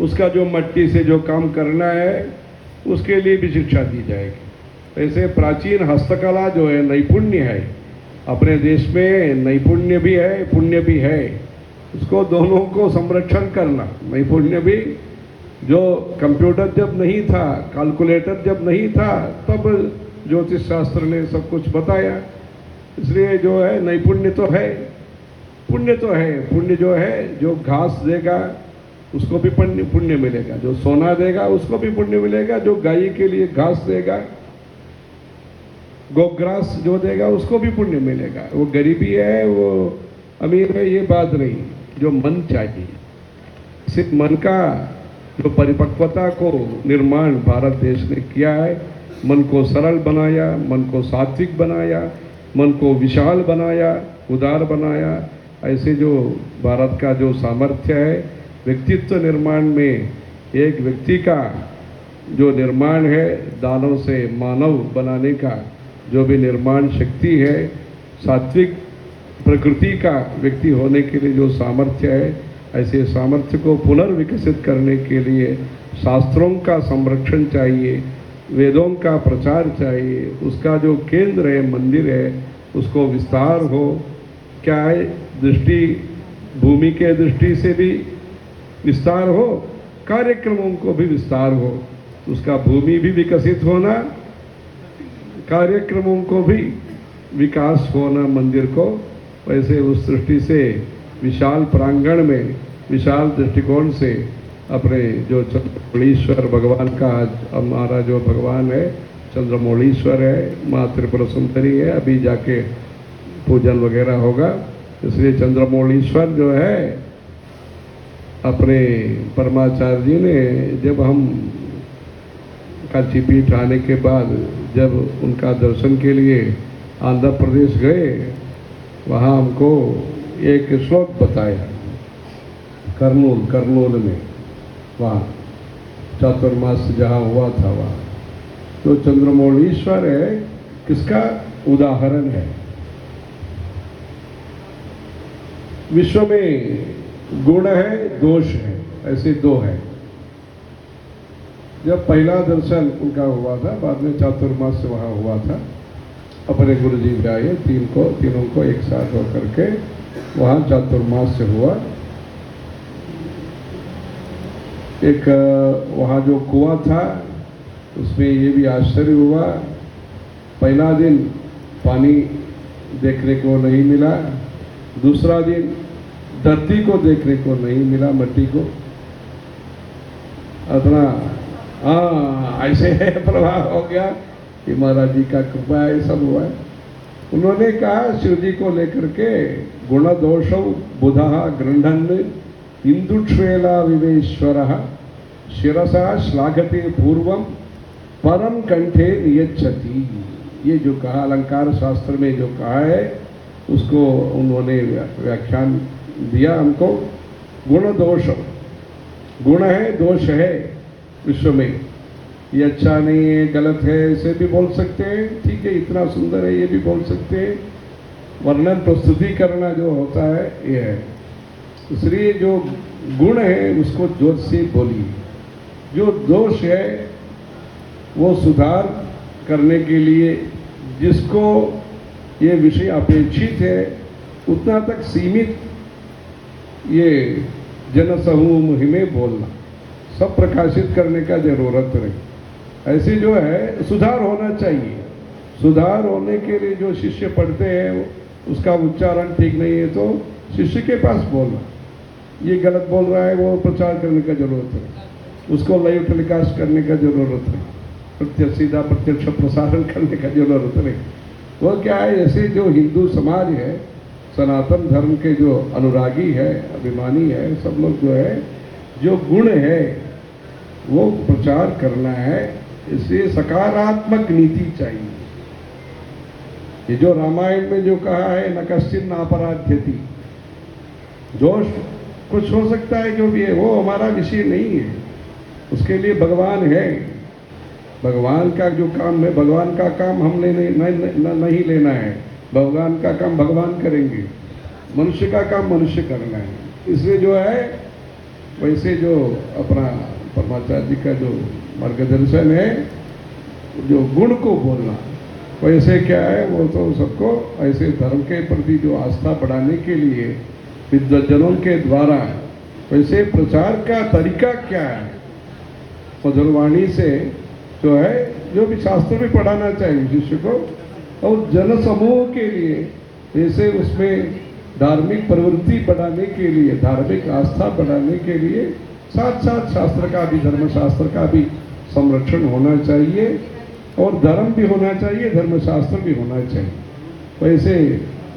उसका जो मट्टी से जो काम करना है उसके लिए भी शिक्षा दी जाएगी। वैसे प्राचीन हस्तकला जो है नैपुण्य है, अपने देश में नैपुण्य भी है, पुण्य भी है। उसको दोनों को संरक्षण करना। नैपुण्य भी, जो कंप्यूटर जब नहीं था, कैलकुलेटर जब नहीं था, तब ज्योतिष शास्त्र ने सब कुछ बताया। इसलिए जो है नैपुण्य तो है, पुण्य तो है। पुण्य जो है, जो घास देगा उसको भी पुण्य मिलेगा, जो सोना देगा उसको भी पुण्य मिलेगा, जो गाय के लिए घास देगा, गोग्रास जो देगा उसको भी पुण्य मिलेगा। वो गरीबी है, वो अमीर है, ये बात नहीं। जो मन चाहिए, सिर्फ मन का जो परिपक्वता को निर्माण भारत देश ने किया है। मन को सरल बनाया, मन को सात्विक बनाया, मन को विशाल बनाया, उदार बनाया। ऐसे जो भारत का जो सामर्थ्य है व्यक्तित्व निर्माण में, एक व्यक्ति का जो निर्माण है, दानव से मानव बनाने का जो भी निर्माण शक्ति है, सात्विक प्रकृति का व्यक्ति होने के लिए जो सामर्थ्य है, ऐसे सामर्थ्य को पुनर्विकसित करने के लिए शास्त्रों का संरक्षण चाहिए, वेदों का प्रचार चाहिए। उसका जो केंद्र है, मंदिर है, उसको विस्तार हो। क्या है, दृष्टि, भूमि के दृष्टि से भी विस्तार हो, कार्यक्रमों को भी विस्तार हो। उसका भूमि भी विकसित होना, कार्यक्रमों को भी विकास होना मंदिर को। वैसे उस दृष्टि से विशाल प्रांगण में, विशाल दृष्टिकोण से अपने जो चंद्रमणीश्वर भगवान का, आज हमारा जो भगवान है चंद्रमौलीश्वर है, माँ त्रिपुरा सुंदरी है, अभी जाके पूजन वगैरह होगा। इसलिए चंद्रमौलीश्वर जो है अपने परमाचार्य जी ने जब हम कांचीपीठ आने के बाद जब उनका दर्शन के लिए आंध्र प्रदेश गए, वहाँ हमको एक श्लोक बताया, कर्नूल में वहाँ चातुर्मास जहाँ हुआ था वहाँ। तो चंद्रमौलीश्वर है किसका उदाहरण है। विश्व में गुण है, दोष है, ऐसे दो है। जब पहला दर्शन उनका हुआ था, बाद में चातुर्मास से वहाँ हुआ था, अपने गुरु जी भी आए, तीनों को एक साथ होकर के वहाँ चातुर्मास से हुआ। एक वहाँ जो कुआं था उसमें ये भी आश्चर्य हुआ, पहला दिन पानी देखने को नहीं मिला, दूसरा दिन धरती को देखने को नहीं मिला, मिट्टी को। इतना ऐसे है प्रभाव हो गया कि महाराज जी का कृपा है, सब हुआ है। उन्होंने कहा शिव जी को लेकर के गुण दोषौ बुधा गृह्णन् इंदुष्वेला विवेश्वर शिरसा श्लाघते पूर्वम परम कंठे नियच्छति। ये जो कहा अलंकार शास्त्र में जो कहा है उसको उन्होंने व्याख्यान दिया हमको। गुण दोष, गुण है दोष है विश्व में, ये अच्छा नहीं है, गलत है, इसे भी बोल सकते हैं, ठीक है, इतना सुंदर है, ये भी बोल सकते हैं। वर्णन प्रस्तुति करना जो होता है ये है। इसलिए जो गुण है उसको जोर से बोलिए, जो दोष है वो सुधार करने के लिए जिसको ये विषय अपेक्षित है उतना तक सीमित ये जनसमूह मुहिमें बोलना, सब प्रकाशित करने का जरूरत नहीं। ऐसे जो है सुधार होना चाहिए। सुधार होने के लिए जो शिष्य पढ़ते हैं उसका उच्चारण ठीक नहीं है तो शिष्य के पास बोलना, ये गलत बोल रहा है, वो प्रचार करने का जरूरत है, उसको लाइव टेलीकास्ट करने का जरूरत है, सीधा प्रत्यक्ष प्रसारण करने का जरूरत नहीं। वो क्या है, ऐसे जो हिंदू समाज है, सनातन धर्म के जो अनुरागी है, अभिमानी है, सब लोग जो है जो गुण है वो प्रचार करना है। इसलिए सकारात्मक नीति चाहिए। ये जो रामायण में जो कहा है न कश्चिन नापराध्यति, दोष कुछ हो सकता है जो भी है, वो हमारा विषय नहीं है, उसके लिए भगवान है। भगवान का जो काम है, भगवान का काम हमने नहीं लेना है, भगवान का काम भगवान करेंगे, मनुष्य का काम मनुष्य करना है। इसलिए जो है वैसे जो अपना परमाचार्य जी का जो मार्गदर्शन है, जो गुण को बोलना, वैसे क्या है वो तो सबको ऐसे धर्म के प्रति जो आस्था बढ़ाने के लिए विद्वज्जनों के द्वारा वैसे प्रचार का तरीका क्या है, मधुरवाणी से जो है जो भी शास्त्र भी पढ़ाना चाहिए शिष्य को, और जन समूह के लिए जैसे उसमें धार्मिक प्रवृत्ति बढ़ाने के लिए, धार्मिक आस्था बढ़ाने के लिए साथ साथ शास्त्र का भी, धर्मशास्त्र का भी संरक्षण होना चाहिए, और धर्म भी होना चाहिए, धर्मशास्त्र भी होना चाहिए वैसे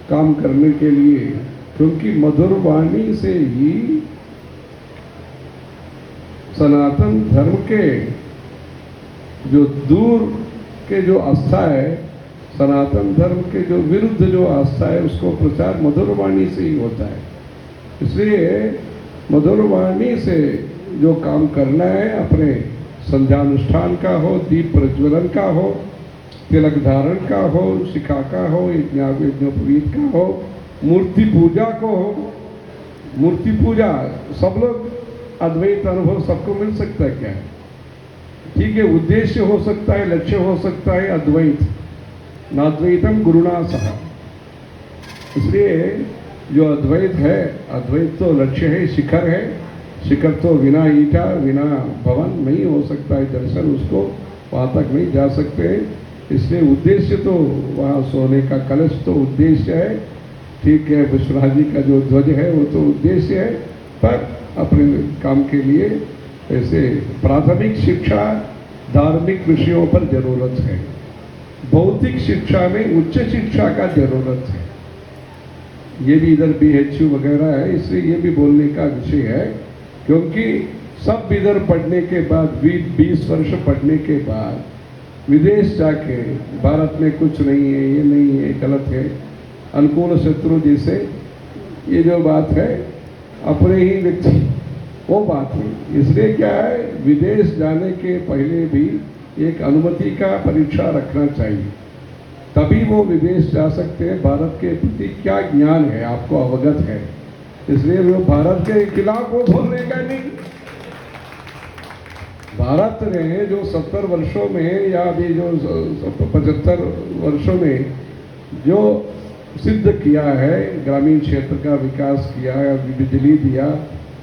काम करने के लिए। क्योंकि मधुर वाणी से ही सनातन धर्म के जो दूर के जो आस्था है, सनातन धर्म के जो विरुद्ध जो आस्था है, उसको प्रचार मधुर वाणी से ही होता है। इसलिए मधुर वाणी से जो काम करना है, अपने संध्यानुष्ठान का हो, दीप प्रज्वलन का हो, तिलक धारण का हो, शिखा का हो, यज्ञोपवीत का हो, मूर्ति पूजा को हो। मूर्ति पूजा सब लोग अद्वैत अनुभव सबको मिल सकता है क्या है, ठीक है, उद्देश्य हो सकता है, लक्ष्य हो सकता है अद्वैत, नाद्वैतम गुरुणा सह। इसलिए जो अद्वैत है, अद्वैत तो लक्ष्य है, शिखर है, शिखर तो बिना ईटा बिना भवन नहीं हो सकता है दर्शन, उसको वहाँ तक नहीं जा सकते। इसलिए उद्देश्य तो वहाँ सोने का कलश तो उद्देश्य है, ठीक है, विश्वनाथ जी का जो ध्वज है वो तो उद्देश्य है, पर अपने काम के लिए ऐसे प्राथमिक शिक्षा धार्मिक विषयों पर जरूरत है, भौतिक शिक्षा में उच्च शिक्षा का जरूरत है। ये भी इधर BHU वगैरह है, इसलिए ये भी बोलने का विषय है, क्योंकि सब इधर पढ़ने के बाद 20 वर्ष पढ़ने के बाद विदेश जाके भारत में कुछ नहीं है, ये नहीं है, गलत है, अनुकूल शत्रु जैसे ये जो बात है अपने ही व्यक्ति, वो बात नहीं। इसलिए क्या है, विदेश जाने के पहले भी एक अनुमति का परीक्षा रखना चाहिए, तभी वो विदेश जा सकते हैं। भारत के प्रति क्या ज्ञान है आपको अवगत है, इसलिए वो भारत के खिलाफ वो बोलने का नहीं। भारत ने जो 70 वर्षों में या अभी जो 75 वर्षों में जो सिद्ध किया है, ग्रामीण क्षेत्र का विकास किया है, बिजली दिया,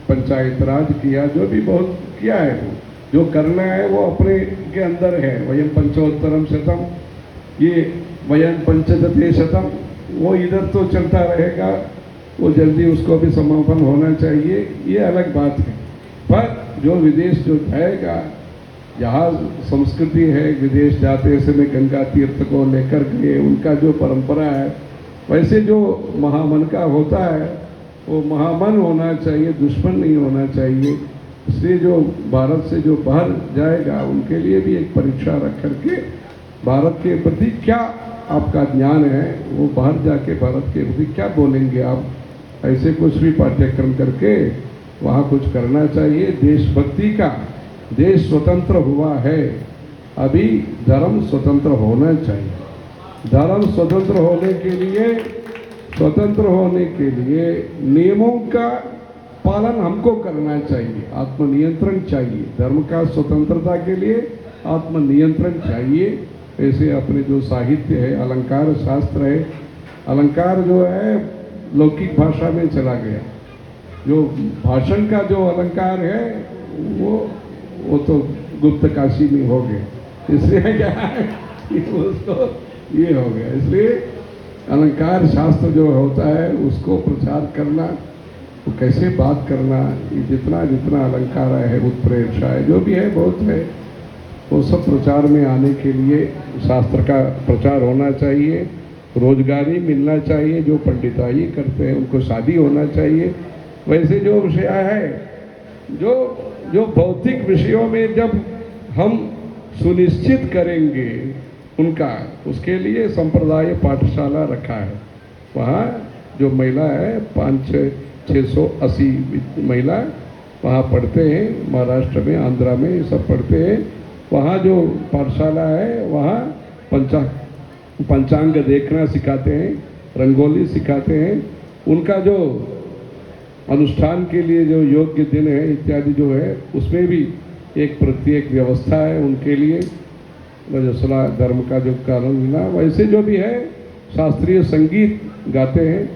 पंचायत राज किया, जो भी बहुत किया है, वो जो करना है वो अपने के अंदर है। वयम पंचोत्तरम शतम, ये वयम पंचदते शतम, वो इधर तो चलता रहेगा, वो जल्दी उसको भी समापन होना चाहिए, ये अलग बात है। पर जो विदेश जो जाएगा, जहाँ संस्कृति है, विदेश जाते समय गंगा तीर्थ को लेकर गए, उनका जो परंपरा है, वैसे जो महामन का होता है वो महामन होना चाहिए, दुश्मन नहीं होना चाहिए। इसलिए जो भारत से जो बाहर जाएगा उनके लिए भी एक परीक्षा रख करके भारत के प्रति क्या आपका ज्ञान है, वो बाहर जाके भारत के प्रति क्या बोलेंगे आप, ऐसे कुछ भी पाठ्यक्रम करके वहाँ कुछ करना चाहिए। देशभक्ति का, देश स्वतंत्र हुआ है, अभी धर्म स्वतंत्र होना चाहिए। धर्म स्वतंत्र होने के लिए नियमों का पालन हमको करना चाहिए, आत्मनियंत्रण चाहिए। धर्म का स्वतंत्रता के लिए आत्मनियंत्रण चाहिए। ऐसे अपने जो साहित्य है, अलंकार शास्त्र है, अलंकार जो है लौकिक भाषा में चला गया। जो भाषण का जो अलंकार है वो तो गुप्त काशी में हो गए, इसलिए क्या है उसको ये हो गया। इसलिए अलंकार शास्त्र जो होता है उसको प्रचार करना, तो कैसे बात करना, ये जितना जितना अलंकार है, उत्प्रेक्षा है, जो भी है बहुत है, वो सब प्रचार में आने के लिए शास्त्र का प्रचार होना चाहिए। रोजगारी मिलना चाहिए, जो पंडिताई करते हैं उनको शादी होना चाहिए। वैसे जो विषय है, जो भौतिक विषयों में जब हम सुनिश्चित करेंगे उनका, उसके लिए संप्रदाय पाठशाला रखा है। वहाँ जो महिला है 500-680 महिला वहाँ पढ़ते हैं, महाराष्ट्र में, आंध्रा में सब पढ़ते हैं। वहाँ जो पाठशाला है वहाँ पंचांग देखना सिखाते हैं, रंगोली सिखाते हैं। उनका जो अनुष्ठान के लिए जो योग्य दिन है इत्यादि जो है, उसमें भी एक प्रत्येक व्यवस्था है उनके लिए। रजस्वला धर्म का जो कारण मिला, वैसे जो भी है शास्त्रीय संगीत गाते हैं,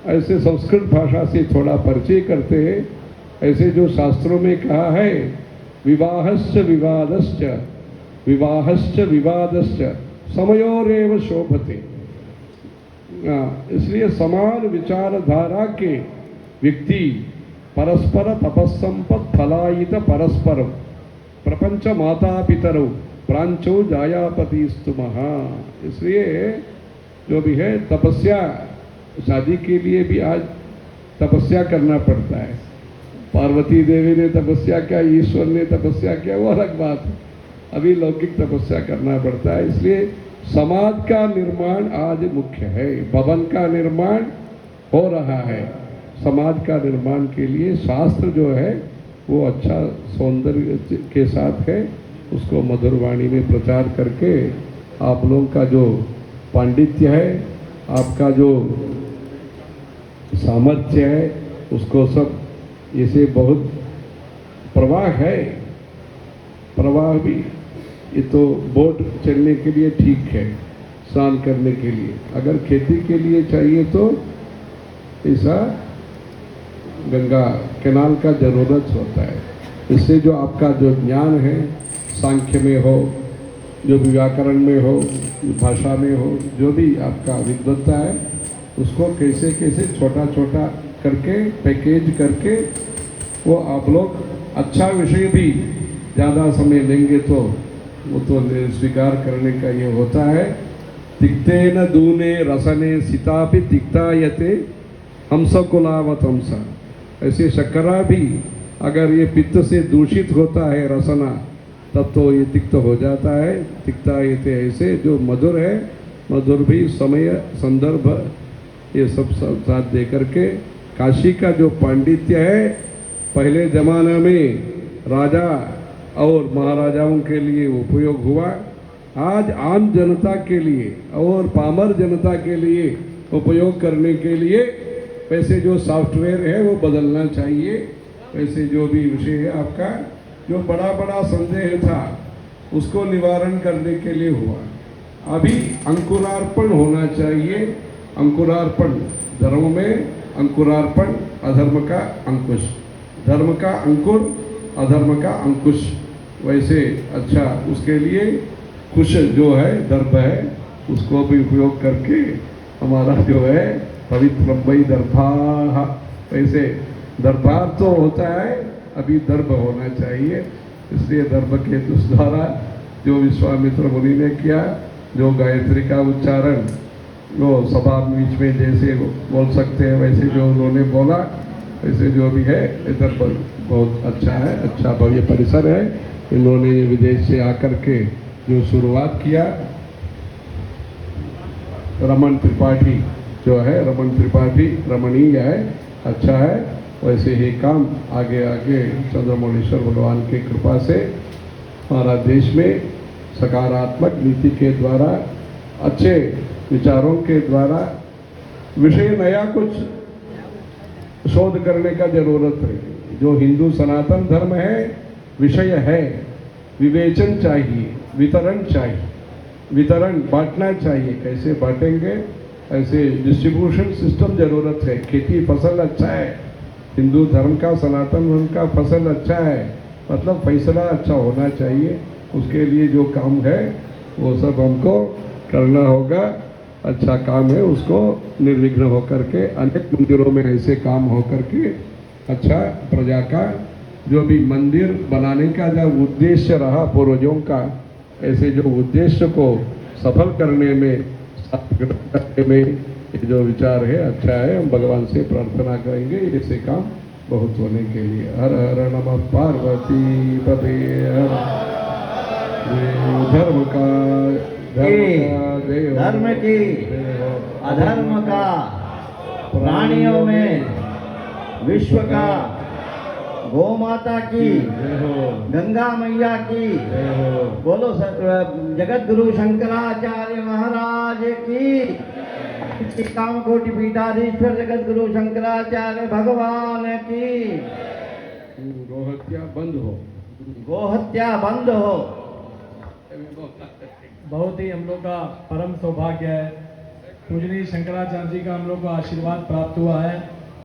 ऐसे संस्कृत भाषा से थोड़ा परिचय करते हैं। ऐसे जो शास्त्रों में कहा है, विवाहश्च विवादश्च समयोरेव शोभते। इसलिए समान विचारधारा के व्यक्ति परस्पर तपस्संपत् फलायित परस्पर प्रपंच माता पितरौ प्रांचो जायापतिस्तु महा। इसलिए जो भी है तपस्या, शादी के लिए भी आज तपस्या करना पड़ता है। पार्वती देवी ने तपस्या किया, ईश्वर ने तपस्या किया, वो अलग बात है। अभी लौकिक तपस्या करना पड़ता है। इसलिए समाज का निर्माण आज मुख्य है। भवन का निर्माण हो रहा है, समाज का निर्माण के लिए शास्त्र जो है वो अच्छा सौंदर्य के साथ है, उसको मधुरवाणी में प्रचार करके आप लोगों का जो पांडित्य है, आपका जो सामर्थ्य है, उसको सब इसे बहुत प्रवाह है, प्रवाह भी ये तो बोट चलने के लिए ठीक है, स्नान करने के लिए। अगर खेती के लिए चाहिए तो ऐसा गंगा कैनाल का जरूरत होता है। इससे जो आपका जो ज्ञान है, सांख्य में हो, जो व्याकरण में हो, भाषा में हो, जो भी आपका विद्वत्ता है, उसको कैसे कैसे छोटा छोटा करके पैकेज करके वो आप लोग अच्छा विषय भी ज़्यादा समय लेंगे तो वो तो स्वीकार करने का ये होता है। तिक्ते न दूने रसने सितापि तिक्तायते हंसकुलावत हंसा। ऐसे शक्करा भी अगर ये पित्त से दूषित होता है रसना, तब तो ये तिक्त हो जाता है। तिक्तायते ऐसे जो मधुर है, मधुर भी समय संदर्भ ये सब साथ दे करके काशी का जो पांडित्य है, पहले जमाने में राजा और महाराजाओं के लिए उपयोग हुआ, आज आम जनता के लिए और पामर जनता के लिए उपयोग करने के लिए वैसे जो सॉफ्टवेयर है वो बदलना चाहिए। वैसे जो भी विषय है आपका, जो बड़ा बड़ा संदेह था उसको निवारण करने के लिए हुआ। अभी अंकुरार्पण होना चाहिए। अंकुरार्पण, धर्म में अंकुरार्पण, अधर्म का अंकुश, धर्म का अंकुर, अधर्म का अंकुश। वैसे अच्छा, उसके लिए कुश जो है, दर्भ है, उसको भी उपयोग करके हमारा जो है पवित्र ब्रह्मई दर्भा, वैसे दरबार तो होता है, अभी दर्भ होना चाहिए। इसलिए दर्भ के द्वारा जो विश्वामित्र मुनि ने किया, जो गायत्री का उच्चारण वो सभा बीच में जैसे बोल सकते हैं वैसे जो उन्होंने बोला, वैसे जो भी है इधर पर बहुत अच्छा है, अच्छा भव्य परिसर है। इन्होंने विदेश से आकर के जो शुरुआत किया, रमन त्रिपाठी जो है, रमन त्रिपाठी रमणीय है, अच्छा है। वैसे ही काम आगे आगे चंद्रमौलेश्वर भगवान की कृपा से हमारा देश में सकारात्मक नीति के द्वारा, अच्छे विचारों के द्वारा, विषय नया कुछ शोध करने का जरूरत है। जो हिंदू सनातन धर्म है, विषय है, विवेचन चाहिए, वितरण चाहिए, वितरण बांटना चाहिए। कैसे बांटेंगे, ऐसे डिस्ट्रीब्यूशन सिस्टम जरूरत है। खेती फसल अच्छा है, हिंदू धर्म का, सनातन धर्म का फसल अच्छा है, मतलब फैसला अच्छा होना चाहिए। उसके लिए जो काम है वो सब हमको करना होगा। अच्छा काम है, उसको निर्विघ्न होकर के, अनेक मंदिरों में ऐसे काम होकर के, अच्छा प्रजा का जो भी मंदिर बनाने का जो उद्देश्य रहा पूर्वजों का, ऐसे जो उद्देश्य को सफल करने में, करने में ये जो विचार है अच्छा है। हम भगवान से प्रार्थना करेंगे ऐसे काम बहुत होने के लिए। हर हर नमः पार्वती पते हर। धर्म का धर्म की, अधर्म का, प्राणियों में, विश्व का, गौ माता की, गंगा मैया की, बोलो जगत गुरु शंकराचार्य महाराज की, कामकोटि पीठाधीश्वर जगत गुरु शंकराचार्य भगवान की। गोहत्या बंद हो, गोहत्या बंद हो। बहुत ही हम लोग का परम सौभाग्य है, पूजनीय शंकराचार्य जी का हम लोग को आशीर्वाद प्राप्त हुआ है।